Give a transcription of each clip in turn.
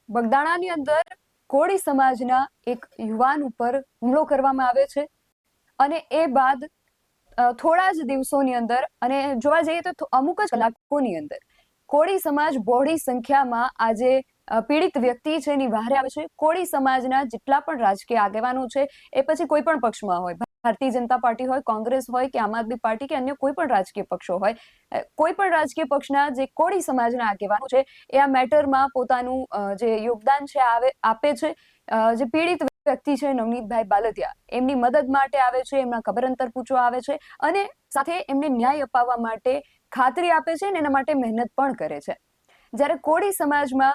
બગદાણાની અંદર કોળી સમાજના એક યુવાન ઉપર હુમલો કરવામાં આવે છે અને એ બાદ થોડા જ દિવસોની અંદર અને જોવા જઈએ તો અમુક જ કલાકોની અંદર કોળી સમાજ બહોળી સંખ્યામાં આજે પીડિત વ્યક્તિ છે એની વહારે આવે છે. કોળી સમાજના જેટલા પણ રાજકીય આગેવાનો છે એ પછી કોઈ પણ પક્ષમાં હોય, ભારતીય જનતા પાર્ટી હોય, કોંગ્રેસ હોય કે આમ આદમી પાર્ટી કે અન્ય કોઈ પણ રાજકીય પક્ષો હોય, કોઈ પણ રાજકીય પક્ષના જે કોળી સમાજના આગેવાનો છે એ આ મેટરમાં પોતાનું જે યોગદાન છે આપે છે. જે પીડિત વ્યક્તિ છે નવનીતભાઈ બાલદિયા એમની મદદ માટે આવે છે, એમના ખબર અંતર પૂછવા આવે છે અને સાથે એમને ન્યાય અપાવવા માટે ખાતરી આપે છે અને એના માટે મહેનત પણ કરે છે. જ્યારે કોળી સમાજમાં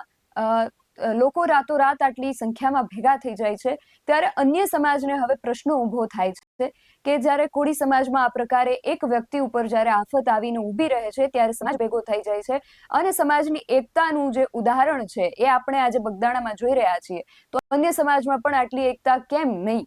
લોકો રાતોરાત આટલી સંખ્યામાં ભેગા થઈ જાય છે ત્યારે અન્ય સમાજને હવે પ્રશ્નો ઊભો થાય છે કે જ્યારે કોળી સમાજમાં આ પ્રકારે એક વ્યક્તિ ઉપર જ્યારે આફત આવીને ઊભી રહે છે ત્યારે સમાજ ભેગો થઈ જાય છે અને સમાજની એકતાનું જે ઉદાહરણ છે એ આપણે આજે બગદાણામાં જોઈ રહ્યા છીએ. તો અન્ય સમાજમાં પણ આટલી એકતા કેમ નહીં?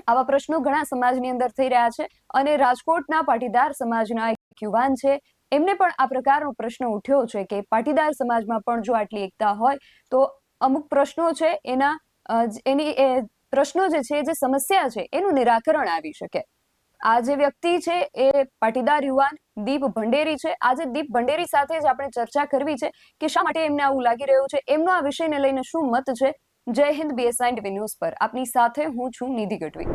આવા પ્રશ્નો ઘણા સમાજની અંદર થઈ રહ્યા છે અને રાજકોટના પાટીદાર સમાજના એક યુવાન છે એમને પણ આ પ્રકારનો પ્રશ્ન ઉઠ્યો છે કે પાટીદાર સમાજમાં પણ જો આટલી એકતા હોય તો અમુક પ્રશ્નો છે પ્રશ્નો જે છે, જે સમસ્યા છે એનું નિરાકરણ આવી શકે. આ જે વ્યક્તિ છે એ પાટીદાર યુવાન દીપ ભંડેરી છે. આજે દીપ ભંડેરી સાથે જ આપણે ચર્ચા કરવી છે કે શા માટે એમને આવું લાગી રહ્યું છે, એમનો આ વિષયને લઈને શું મત છે. જય હિન્દ, BSI TV ન્યૂઝ પર આપની સાથે હું છું નિધિ ગઢવી.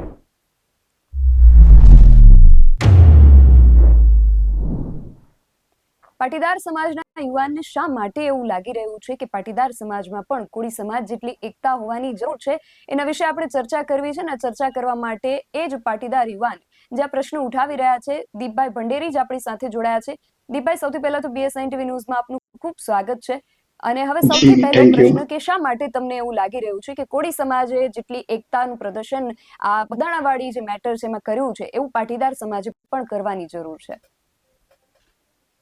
પાટીદાર સમાજના યુવાનને શા માટે એવું લાગી રહ્યું છે કે પાટીદાર સમાજમાં પણ કોળી સમાજ જેટલી એકતા હોવાની જરૂર છે, એના વિશે આપણે ચર્ચા કરવી છે. ને ચર્ચા કરવા માટે એ જ પાટીદાર યુવાન જે આ પ્રશ્ન ઉઠાવી રહ્યા છે, દીપભાઈ ભંડેરી જ આપણી સાથે જોડાયા છે. દીપભાઈ, સૌથી પહેલા તો BSI TV ન્યૂઝમાં આપનું ખૂબ સ્વાગત છે. અને હવે સૌથી પહેલો પ્રશ્ન કે શા માટે તમને એવું લાગી રહ્યું છે કે કોળી સમાજે જેટલી એકતાનું પ્રદર્શન આ બગદાણાવાળી જે મેટર છે એમાં કર્યું છે એવું પાટીદાર સમાજે પણ કરવાની જરૂર છે?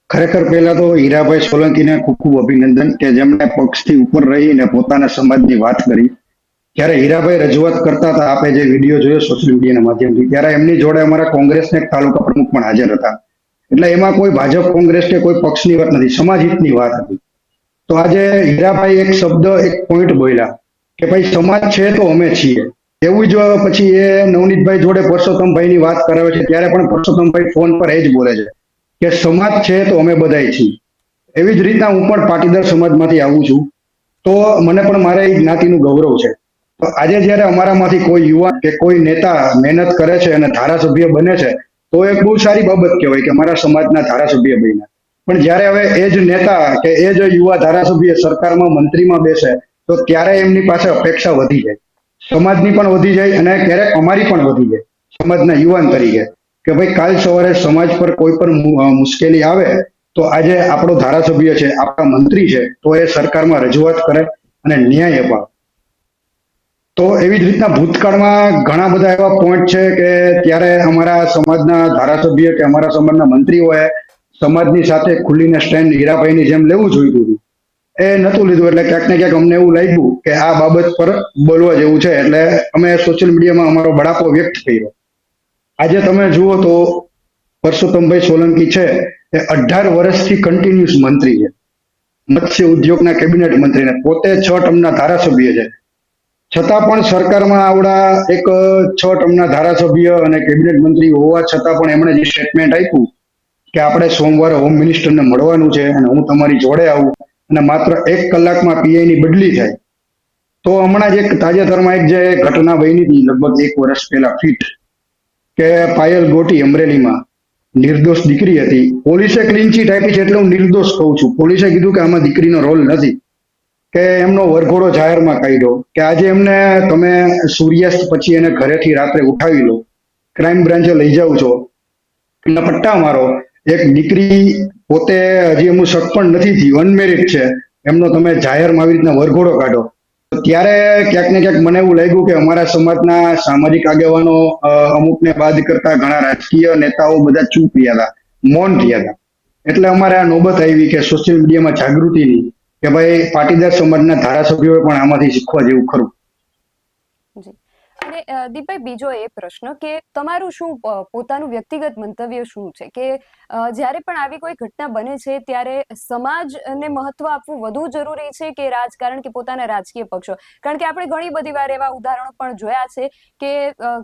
ખરેખર પહેલા તો હીરાભાઈ સોલંકીને ખૂબ ખૂબ અભિનંદન કે જેમણે પક્ષથી ઉપર રહીને પોતાના સમાજની વાત કરી. જ્યારે હીરાભાઈ રજૂઆત કરતા હતા, આપણે જે વિડીયો જોયો સોશિયલ મીડિયાના માધ્યમથી, ત્યારે એમની જોડે અમારા કોંગ્રેસના એક તાલુકા પ્રમુખ પણ હાજર હતા. એટલે એમાં કોઈ ભાજપ કોંગ્રેસ કે કોઈ પક્ષની વાત નથી, સમાજ હિતની વાત હતી. તો આજે હીરાભાઈ એક શબ્દ, એક પોઈન્ટ બોલ્યા કે ભાઈ સમાજ છે તો અમે છીએ. એવું જ પછી એ નવનીતભાઈ જોડે પરસોત્તમભાઈની વાત કરાવે છે ત્યારે પણ પરસોત્તમભાઈ ફોન પર એ જ બોલે છે કે સમાજ છે તો અમે બધાય છીએ. એવી જ રીતના હું પણ પાટીદાર સમાજમાંથી આવું છું, તો મને પણ મારા એ જ્ઞાતિનું ગૌરવ છે. તો આજે જ્યારે અમારામાંથી કોઈ યુવાન કે કોઈ નેતા મહેનત કરે છે અને ધારાસભ્ય બને છે તો એ બહુ સારી બાબત કહેવાય કે અમારા સમાજના ધારાસભ્ય બન્યા. પણ જ્યારે હવે એ જ નેતા કે એ જ યુવા ધારાસભ્ય સરકારમાં મંત્રીમાં બેસે તો ત્યારે એમની પાસે અપેક્ષા વધી જાય, સમાજની પણ વધી જાય અને ક્યારેક અમારી પણ વધી જાય સમાજના યુવાન તરીકે, કે ભાઈ કાલ સવારે સમાજ પર કોઈ પણ મુશ્કેલી આવે તો આજે આપણો ધારાસભ્ય છે, આપણા મંત્રી છે, તો એ સરકારમાં રજૂઆત કરે અને ન્યાય અપાવે. તો એવી જ રીતના ભૂતકાળમાં ઘણા બધા એવા પોઈન્ટ છે કે ત્યારે અમારા સમાજના ધારાસભ્ય કે અમારા સમાજના મંત્રીઓએ સમાજની સાથે ખુલીને સ્ટેન્ડ હીરાભાઈની જેમ લેવું જોઈતું હતું, એ નતું લીધું. એટલે ક્યાંક ને ક્યાંક અમને એવું લાગ્યું કે આ બાબત પર બોલવા જેવું છે, એટલે અમે સોશિયલ મીડિયામાં અમારો બળાપો વ્યક્ત કર્યો. આજે તમે જુઓ તો પરસોત્તમભાઈ સોલંકી છે એ 18 વર્ષથી કન્ટિન્યુઅસ મંત્રી છે, મત્સ્ય ઉદ્યોગના કેબિનેટ મંત્રી, પોતે 6 ટર્મના ધારાસભ્ય છે. છતાં પણ સરકારમાં આવડા એક 6 ટર્મના ધારાસભ્ય અને કેબિનેટ મંત્રી હોવા છતાં પણ એમણે જે સ્ટેટમેન્ટ આપ્યું કે આપણે સોમવારે હોમ મિનિસ્ટરને મળવાનું છે અને હું તમારી જોડે આવું અને માત્ર 1 કલાકમાં પીઆઈની બદલી થાય. તો હમણાં જ એક તાજેતરમાં એક જે ઘટના બની હતી લગભગ 1 વર્ષ પહેલા ફીટ, કે પાયલ ગોટી અમરેલીમાં નિર્દોષ દીકરી હતી, પોલીસે ક્લીન ચીટ આપી છે એટલે હું નિર્દોષ કહું છું. પોલીસે કીધું કે આમાં દીકરીનો રોલ નથી, કે એમનો વરઘોડો જાહેરમાં કાઢ્યો, કે આજે એમને તમે સૂર્યાસ્ત પછી એને ઘરેથી રાત્રે ઉઠાવી લો, ક્રાઇમ બ્રાન્ચે લઈ જાઓ છો, એટલે પટ્ટા મારો. એક દીકરી પોતે હજી એમનું શક પણ નથી થયું, અનમેરિડ છે, એમનો તમે જાહેરમાં આવી રીતના વરઘોડો કાઢો. તો ત્યારે ક્યાંક ને ક્યાંક મને એવું લાગ્યું કે અમારા સમાજના સામાજિક આગેવાનો અમુકને બાદ કરતા ઘણા રાજકીય નેતાઓ બધા ચૂપ રહ્યા હતા, મૌન રહ્યા હતા. એટલે અમારે આ નોબત આવી કે સોશિયલ મીડિયામાં જાગૃતિની, કે ભાઈ પાટીદાર સમાજના ધારાસભ્યોએ પણ આમાંથી શીખવા જેવું ખરું. જી, અને દીપભાઈ, બીજો એ પ્રશ્ન કે તમારું શું પોતાનું વ્યક્તિગત મંતવ્ય શું છે કે જ્યારે પણ આવી કોઈ ઘટના બને છે ત્યારે સમાજને મહત્વ આપવું વધુ જરૂરી છે કે રાજકારણ કે પોતાના રાજકીય પક્ષો? કારણ કે આપણે ઘણી બધી વાર એવા ઉદાહરણો પણ જોયા છે કે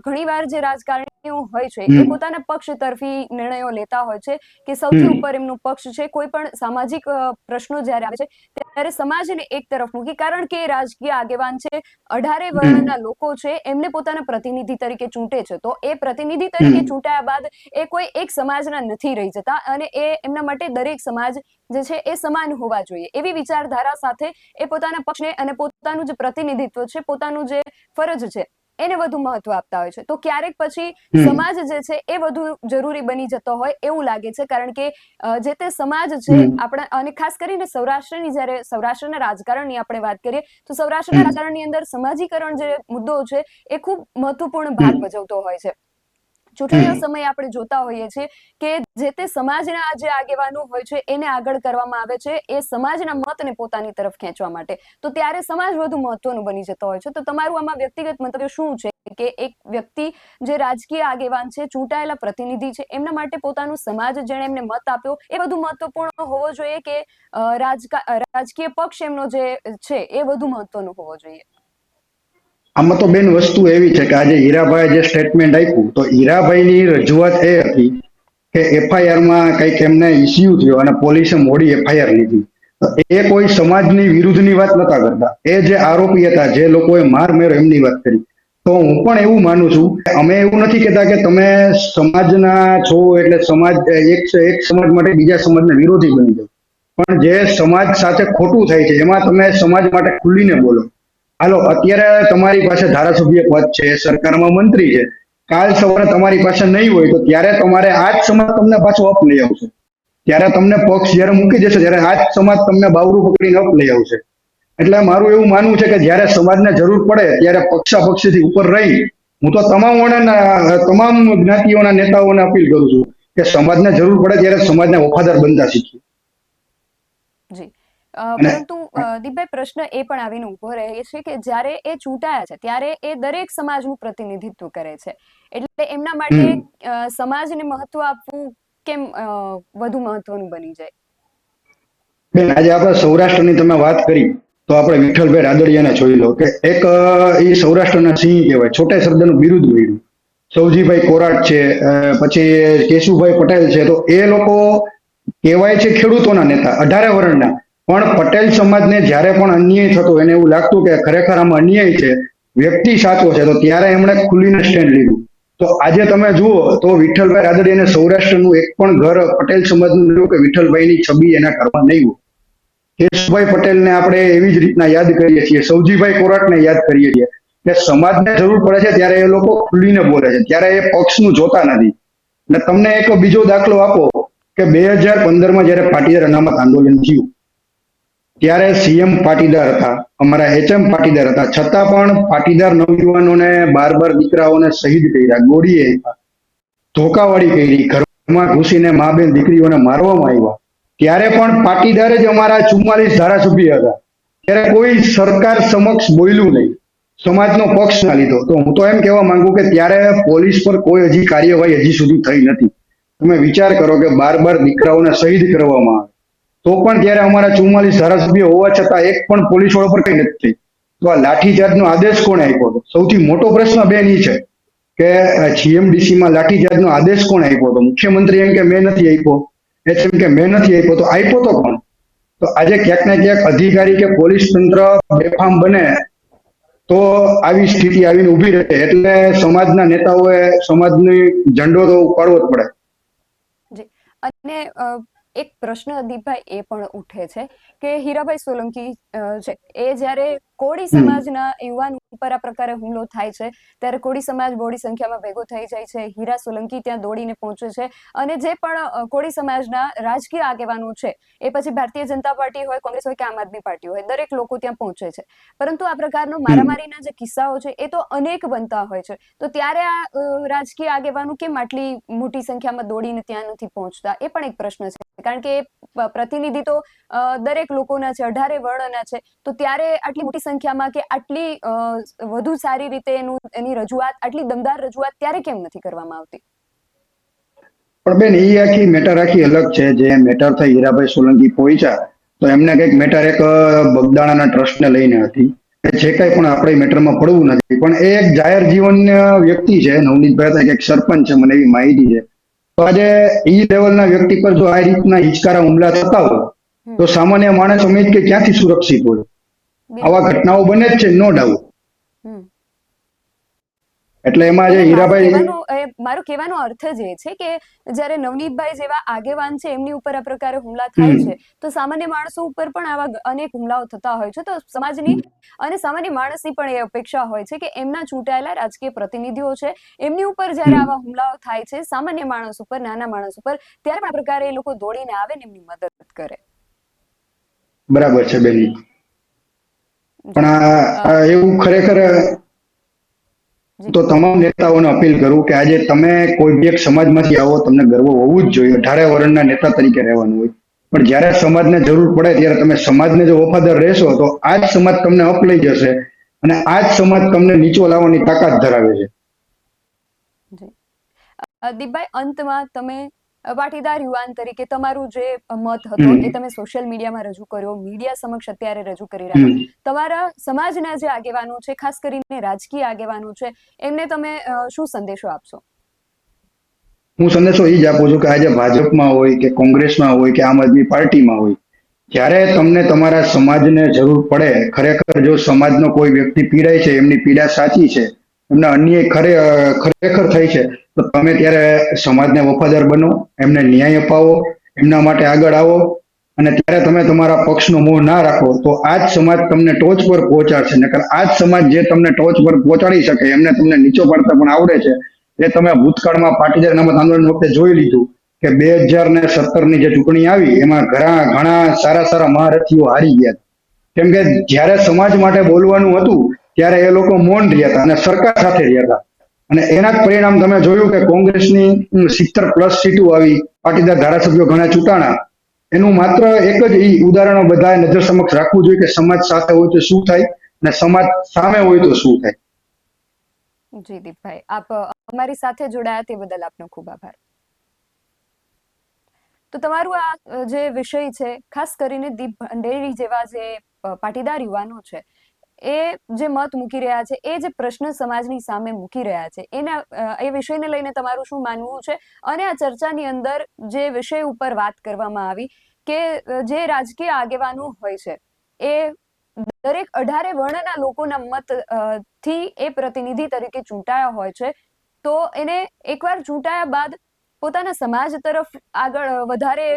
ઘણી વાર જે રાજકારણીઓ હોય છે એ પોતાના પક્ષ તરફી નિર્ણયો લેતા હોય છે કે સૌથી ઉપર એમનું પક્ષ છે. કોઈ પણ સામાજિક પ્રશ્નો જ્યારે આવે છે ત્યારે સમાજને એક તરફ મૂકી, કારણ કે રાજકીય આગેવાન છે, 18 વર્ણના લોકો છે, એમને પોતાના પ્રતિનિધિ તરીકે ચૂંટે છે. તો એ પ્રતિનિધિ તરીકે ચૂંટાયા બાદ એ કોઈ એક સમાજના નથી રહી જતા અને એ એમના માટે દરેક સમાજ જે છે એ સમાન હોવા જોઈએ એવી વિચારધારા સાથે એ પોતાના પક્ષને અને પોતાનું જે પ્રતિનિધિત્વ છે, પોતાનું જે ફરજ છે એને વધુ મહત્વ આપતા હોય છે. તો ક્યારેક પછી સમાજ જે છે એ વધુ જરૂરી બની જતો હોય એવું લાગે છે, કારણ કે જે તે સમાજ છે આપણા, અને ખાસ કરીને સૌરાષ્ટ્રની, જ્યારે સૌરાષ્ટ્રના રાજકારણની આપણે વાત કરીએ તો સૌરાષ્ટ્રના રાજકારણની અંદર સમાજીકરણ જે મુદ્દો છે એ ખૂબ મહત્વપૂર્ણ ભાગ ભજવતો હોય છે. ચૂંટણીનો સમય આપણે જોતા હોઈએ છીએ કે જે તે સમાજના જે આગેવાનો હોય છે એને આગળ કરવામાં આવે છે એ સમાજના મતને પોતાની તરફ ખેંચવા માટે. તો ત્યારે સમાજ વધુ મહત્વનું બની જતો હોય છે. તો તમારું આમાં વ્યક્તિગત મંતવ્ય શું છે કે એક વ્યક્તિ જે રાજકીય આગેવાન છે, ચૂંટાયેલા પ્રતિનિધિ છે, એમના માટે પોતાનું સમાજ જેણે એમને મત આપ્યો એ વધુ મહત્વપૂર્ણ હોવો જોઈએ કે રાજકીય પક્ષ એમનો જે છે એ વધુ મહત્વનો હોવો જોઈએ? આમાં તો બેન વસ્તુ એવી છે કે આજે હીરાભાઈ જે સ્ટેટમેન્ટ આપ્યું, તો હીરાભાઈની રજૂઆત એ હતી કે એફઆઈઆર માં કંઈક એમને ઇસ્યુ થયો અને પોલીસે મોડી એફઆઈઆર લીધી. તો એ કોઈ સમાજની વિરુદ્ધની વાત નતા કરતા. એ જે આરોપી હતા, જે લોકોએ માર માર્યો એમની વાત કરી. તો હું પણ એવું માનું છું કે અમે એવું નથી કહેતા કે તમે સમાજના છો એટલે સમાજ એક સમાજ માટે બીજા સમાજના વિરોધી બની જાઓ. પણ જે સમાજ સાથે ખોટું થાય છે એમાં તમે સમાજ માટે ખુલીને બોલો. હાલો, અત્યારે તમારી પાસે ધારાસભ્ય પદ છે, સરકારમાં મંત્રી છે, કાલ સવારે તમારી પાસે નહીં હોય તો ત્યારે તમારે આ જ સમાજ તમને પાછો અપ લઈ આવશે. ત્યારે તમને પક્ષ જયારે મૂકી દેશે ત્યારે આ જ સમાજ તમને બાવરું પકડીને અપ લઈ આવશે. એટલે મારું એવું માનવું છે કે જ્યારે સમાજને જરૂર પડે ત્યારે પક્ષાપક્ષીથી ઉપર રહી હું તો તમામ જ્ઞાતિઓના નેતાઓને અપીલ કરું છું કે સમાજને જરૂર પડે ત્યારે સમાજને વફાદાર બનતા શીખીએ. જી. અને પરંતુ દીપભાઈ, પ્રશ્ન એ પણ આવીને ઉભો રહે છે કે જ્યારે એ ચૂંટાયા છે ત્યારે એ દરેક સમાજનું પ્રતિનિધિત્વ કરે છે, એટલે એમના માટે હમ સમાજને મહત્વ આપવું કેમ વધુ મહત્વનું બની જાય? બેન, આજે આપણે સૌરાષ્ટ્રની તમે વાત કરી તો આપણે વિઠ્ઠલભાઈ રાદડિયાને જોઈ લો કે એક એ સૌરાષ્ટ્રના સિંહ કહેવાય, છોટે શબ્દનું બિરુદ મળ્યું. સૌજીભાઈ કોરાટ છે, પછી કેશુભાઈ પટેલ છે. તો એ લોકો કહેવાય છે ખેડૂતોના નેતા, 18 વર્ણના. પણ પટેલ સમાજને જ્યારે પણ અન્યાય થતો, એને એવું લાગતું કે ખરેખર આમાં અન્યાય છે, વ્યક્તિ સાચો છે, તો ત્યારે એમણે ખુલીને સ્ટેન્ડ લીધું. તો આજે તમે જુઓ તો વિઠ્ઠલભાઈ રાદડિયાને સૌરાષ્ટ્રનું એક પણ ઘર પટેલ સમાજનું નહીં કે વિઠ્ઠલભાઈની છબી એના ઘરમાં નહીં હોય. કેશુભાઈ પટેલને આપણે એવી જ રીતના યાદ કરીએ છીએ, સૌજીભાઈ કોરાટને યાદ કરીએ છીએ કે સમાજને જરૂર પડે છે ત્યારે એ લોકો ખુલીને બોલે છે, ત્યારે એ પક્ષનું જોતા નથી. એટલે તમને એક બીજો દાખલો આપો કે 2015માં જયારે પાટીદાર અનામત આંદોલન થયું ત્યારે સીએમ પાટીદાર હતા, અમારા એચએમ પાટીદાર હતા, છતાં પણ પાટીદાર નવયુવાનોને 12 દીકરાઓને શહીદ કર્યા, ગોળીએ આપ્યા, ધોકાવાળી કરી, ઘરમાં ઘૂસીને મા બેન દીકરીઓને મારવામાં આવ્યા. ત્યારે પણ પાટીદાર જ અમારા 44 ધારાસભ્ય હતા. ત્યારે કોઈ સરકાર સમક્ષ બોલ્યું નહીં, સમાજનો પક્ષ ના લીધો. તો હું તો એમ કહેવા માંગુ કે ત્યારે પોલીસ પર કોઈ હજી કાર્યવાહી હજી સુધી થઈ નથી. તમે વિચાર કરો કે 12 દીકરાઓને શહીદ કરવામાં આવે તો પણ ત્યારે અમારા 44 ધારાસભ્ય હોવા છતાં એક પણ પોલીસ વાળો પર કઈ નથી થઈ. તો આ લાઠીચાર્જનો આદેશ કોણે આપ્યો હતો? સૌથી મોટો પ્રશ્ન બેન એ છે કે જીએમડીસીમાં લાઠીચાર્જનો આદેશ કોણે આપ્યો હતો? મુખ્યમંત્રી એમ કે મેં નથી આપ્યો, એમ કે મેં નથી આપ્યો, તો આપ્યો તો કોણ? તો આજે ક્યાંક ને ક્યાંક અધિકારી કે પોલીસ તંત્ર બેફામ બને તો આવી સ્થિતિ આવીને ઊભી રહે. એટલે સમાજના નેતાઓએ સમાજની ઝંડો તો ઉપાડવો જ પડે. જી. અને એક પ્રશ્ન દીપભાઈ એ પણ ઉઠે છે કે હીરાભાઈ સોલંકી છે એ જ્યારે કોળી સમાજના યુવાન ઉપર આ પ્રકારે હુમલો થાય છે ત્યારે કોળી સમાજ બોડી સંખ્યામાં ભેગો થઈ જાય છે. હીરા સોલંકી ત્યાં દોડીને પહોંચે છે અને જે પણ કોળી સમાજના રાજકીય આગેવાનો છે, એ પછી ભારતીય જનતા પાર્ટી હોય, કોંગ્રેસ હોય કે આમ આદમી પાર્ટી હોય, દરેક લોકો ત્યાં પહોંચે છે. પરંતુ આ પ્રકારનો મારામારીના જે કિસ્સાઓ છે એ તો અનેક બનતા હોય છે. તો ત્યારે આ રાજકીય આગેવાનો કેમ આટલી મોટી સંખ્યામાં દોડીને ત્યાં નથી પહોંચતા, એ પણ એક પ્રશ્ન છે. કારણ કે પ્રતિનિધિ તો દરેક લોકોના છે, 18 વર્ણના છે. તો ત્યારે આટલી મોટી સંખ્યામાં કે આટલી વધુ સારી રીતે એની રજૂઆત, આટલી દમદાર રજૂઆત ત્યારે કેમ નથી કરવામાં આવતી? પણ બેન એ આખી મેટર આખી અલગ છે. જે મેટર થઈ હીરાભાઈ સોલંકી પહોંચ્યા તો એમને કઈક મેટર એક બગદાણાના ટ્રસ્ટને લઈને હતી. જે કઈ પણ આપણે મેટરમાં પડવું નથી, પણ એ એક જાહેર જીવન વ્યક્તિ છે. નવનીતભાઈ એક સરપંચ છે, મને એવી માહિતી છે. તો આજે ઈ લેવલના વ્યક્તિ પર જો આ રીતના હિચકારા હુમલા થતા હોય તો સામાન્ય માણસ સમજ કે ક્યાંથી સુરક્ષિત હોય? આવા ઘટનાઓ બને જ છે, નો ડાઉટ. એટલે એમાં જે હીરાભાઈ, મારો કહેવાનો અર્થ જ એ છે કે જ્યારે નવનીતભાઈ જેવા આગેવાન છે એમની ઉપર આ પ્રકારે હુમલા થાય છે, તો સામાન્ય માણસો ઉપર પણ આવા અનેક હુમલાઓ થતા હોય છે. તો સમાજની અને સામાન્ય માણસની પણ એ અપેક્ષા હોય છે કે એમના ચૂંટાયેલા રાજકીય પ્રતિનિધિઓ છે, એમની ઉપર જ્યારે આવા હુમલાઓ થાય છે સામાન્ય માણસ ઉપર, નાના માણસ ઉપર, ત્યારે પણ આ પ્રકારે એ લોકો દોડીને આવે ને એમની મદદ કરે. બરાબર છે બેન. પણ આ એવું ખરેખર તો તમામ નેતાઓને અપીલ કરું કે આજે તમે કોઈ બી એક સમાજમાંથી આવો, તમને ગર્વ હોવું જ જોઈએ. 18 વર્ષના નેતા તરીકે રહેવાનું હોય, પણ જ્યારે સમાજને જરૂર પડે ત્યારે તમે સમાજને જો વફાદાર રહેશો તો આ જ સમાજ તમને અપ લઈ જશે અને આ જ સમાજ તમને નીચો લાવવાની તાકાત ધરાવે છે. દીપભાઈ, અંતમાં તમે પાટીદાર યુવાન તરીકે તમારું જે મત હતો એ તમે સોશિયલ મીડિયામાં રજૂ કર્યો, મીડિયા સમક્ષ અત્યારે રજૂ કરી રહ્યા છો. તમારા સમાજના જે આગેવાનો છે, ખાસ કરીને રાજકીય આગેવાનો છે, એમને તમે શું સંદેશો આપશો? હું સંદેશો એ જ આપું છું કે આજે ભાજપમાં હોય કે કોંગ્રેસમાં હોય કે આમ આદમી પાર્ટીમાં હોય, જ્યારે તમને તમારા સમાજને જરૂર પડે, ખરેખર જો સમાજનો કોઈ વ્યક્તિ પીડાય છે, એમની પીડા સાચી છે, એમને અન્યાય ખરેખર થાય છે, તો તમે ત્યારે સમાજને વફાદાર બનો, એમને ન્યાય અપાવો, એમના માટે આગળ આવો. અને ત્યારે તમે તમારા પક્ષનો મોહ ના રાખો તો આ જ સમાજ તમને ટોચ પર પહોંચાડશે. નકર આ જ સમાજ જે તમને ટોચ પર પહોંચાડી શકે, એમને તમને નીચો પાડતા પણ આવડે છે. એ તમે ભૂતકાળમાં પાટીદાર અનામત આંદોલન વખતે જોઈ લીધું કે 2017ની જે ચૂંટણી આવી એમાં ઘણા સારા મહારથીઓ હારી ગયા. કેમ કે જ્યારે સમાજ માટે બોલવાનું હતું ત્યારે એ લોકો મૌન રહ્યા હતા અને સરકાર સાથે રહ્યા હતા. અને એના જ પરિણામ તમે જોયું કે કોંગ્રેસની 70+ સીટો આવી, પાટીદાર ધારાસભ્યો ઘણા ચૂંટાણા. એનું માત્ર એક જ ઉદાહરણ બધાએ નજર સમક્ષ રાખવું જોઈએ કે સમાજ સાથે હોય તો શું થાય અને સમાજ સામે હોય તો શું થાય. જી દીપભાઈ, આપ અમારી સાથે જોડાયા તે બદલ આપનો ખૂબ આભાર. તો તમારું આ જે વિષય છે, ખાસ કરીને દીપ ભંડેરી જેવા જે પાટીદાર યુવાનો છે, એ જે મત મૂકી રહ્યા છે, એ જે પ્રશ્ન સમાજની સામે મૂકી રહ્યા છે, એ વિષયને લઈને તમારું શું માનવું છે? અને આ ચર્ચાની અંદર જે વિષય ઉપર વાત કરવામાં આવી કે જે રાજકીય આગેવાનો હોય છે એ દરેક 18 વર્ણના લોકોના મત થી એ પ્રતિનિધિ તરીકે ચૂંટાયા હોય છે, તો એને એકવાર ચૂંટાયા બાદ પોતાના સમાજ તરફ આગળ વધારે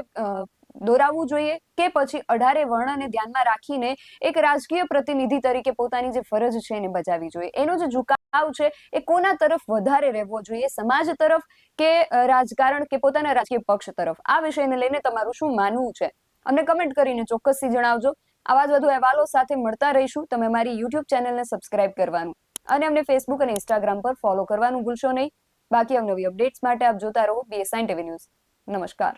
દોરાવવું જોઈએ કે પછી 18 વર્ણને ધ્યાનમાં રાખીને એક રાજકીય પ્રતિનિધિ તરીકે પોતાની જે ફરજ છે એને બજાવવી જોઈએ? એનો જે ઝુકાવ છે એ કોના તરફ વધારે રહેવો જોઈએ, સમાજ તરફ કે રાજકારણ કે પોતાના રાજકીય પક્ષ તરફ? આ વિષયને લઈને તમારું શું માનવું છે અમને કમેન્ટ કરીને ચોક્કસથી જણાવજો. આવા જ વધુ અહેવાલો સાથે મળતા રહીશું. તમે મારી YouTube ચેનલને સબસ્ક્રાઇબ કરવાનું અને અમને Facebook અને Instagram પર ફોલો કરવાનું ભૂલશો નહીં. બાકી અવનવી અપડેટ્સ માટે આપ જોતા રહો BS9 TV ન્યૂઝ. નમસ્કાર.